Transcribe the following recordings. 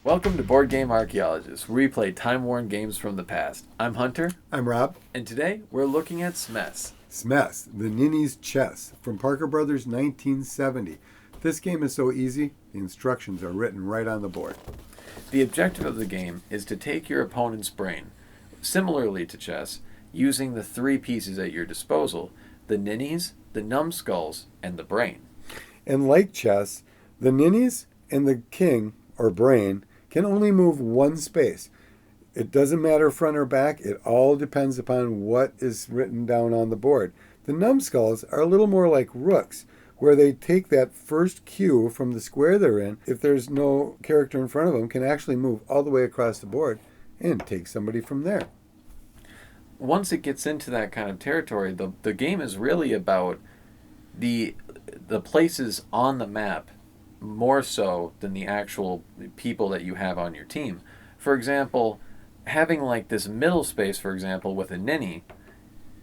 Welcome to Board Game Archaeologists, where we play time-worn games from the past. I'm Hunter. I'm Rob. And today, we're looking at Smess. Smess, the Ninny's Chess, from Parker Brothers 1970. This game is so easy, the instructions are written right on the board. The objective of the game is to take your opponent's brain, similarly to chess, using the three pieces at your disposal, the ninnies, the numbskulls, and the brain. And like chess, the ninnies and the king, or brain, can only move one space. It doesn't matter front or back. It all depends upon what is written down on the board. The numbskulls are a little more like rooks, where they take that first cue from the square they're in. If there's no character in front of them, can actually move all the way across the board and take somebody from there. Once it gets into that kind of territory, the game is really about the places on the map more so than the actual people that you have on your team. For example, having like this middle space, for example, with a ninny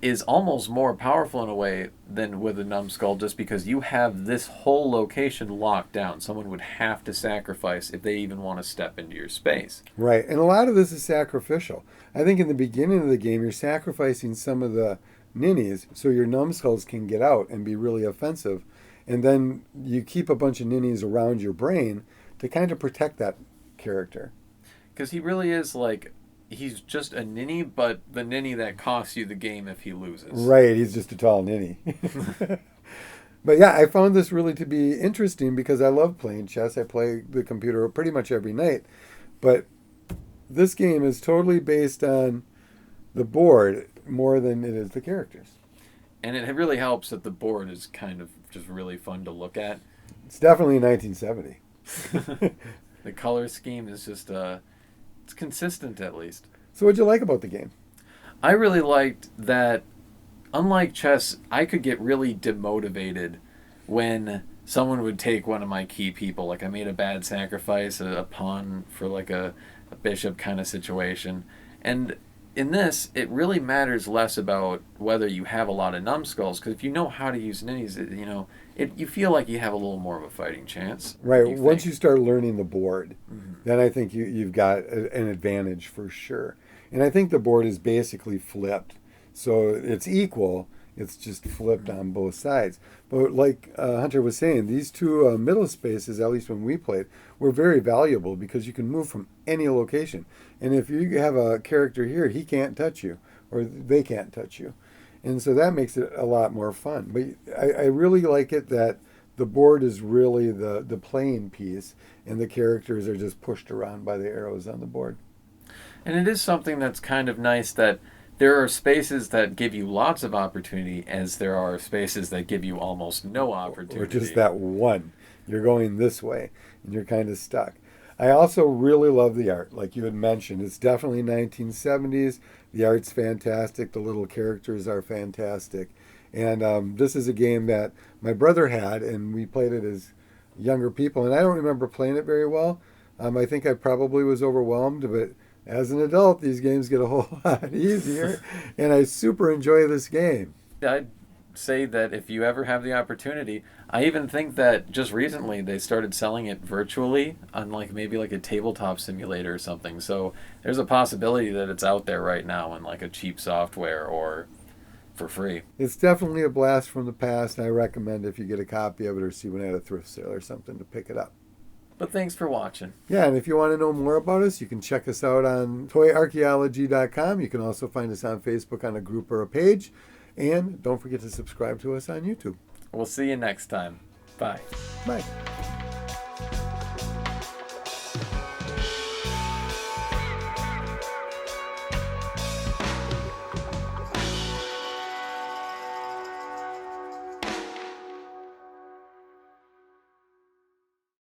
is almost more powerful in a way than with a numbskull, just because you have this whole location locked down. Someone would have to sacrifice if they even want to step into your space. Right, and a lot of this is sacrificial. I think in the beginning of the game, you're sacrificing some of the ninnies so your numbskulls can get out and be really offensive. And then you keep a bunch of ninnies around your brain to kind of protect that character. Because he really is like, he's just a ninny, but the ninny that costs you the game if he loses. Right, he's just a tall ninny. But yeah, I found this really to be interesting because I love playing chess. I play the computer pretty much every night. But this game is totally based on the board more than it is the characters. And it really helps that the board is kind of just really fun to look at. It's definitely 1970. The color scheme is just, it's consistent at least. So what'd you like about the game? I really liked that, unlike chess, I could get really demotivated when someone would take one of my key people. Like I made a bad sacrifice, a pawn for like a bishop kind of situation. And in this, it really matters less about whether you have a lot of numbskulls, because if you know how to use ninnies, you feel like you have a little more of a fighting chance. Right. Once you start learning the board, then I think you've got an advantage for sure. And I think the board is basically flipped. So it's equal. It's just flipped on both sides. But like Hunter was saying, these two middle spaces, at least when we played, were very valuable because you can move from any location. And if you have a character here, he can't touch you, or they can't touch you. And so that makes it a lot more fun. But I really like it that the board is really the playing piece, and the characters are just pushed around by the arrows on the board. And it is something that's kind of nice that there are spaces that give you lots of opportunity, as there are spaces that give you almost no opportunity. Or just that one. You're going this way, and you're kind of stuck. I also really love the art, like you had mentioned. It's definitely 1970s. The art's fantastic. The little characters are fantastic. And this is a game that my brother had, and we played it as younger people. And I don't remember playing it very well. I think I probably was overwhelmed, but as an adult, these games get a whole lot easier, and I super enjoy this game. I'd say that if you ever have the opportunity, I even think that just recently they started selling it virtually on maybe a tabletop simulator or something. So there's a possibility that it's out there right now in like a cheap software or for free. It's definitely a blast from the past, and I recommend if you get a copy of it or see one at a thrift sale or something to pick it up. But thanks for watching. Yeah, and if you want to know more about us, you can check us out on toyarchaeology.com. You can also find us on Facebook on a group or a page. And don't forget to subscribe to us on YouTube. We'll see you next time. Bye. Bye.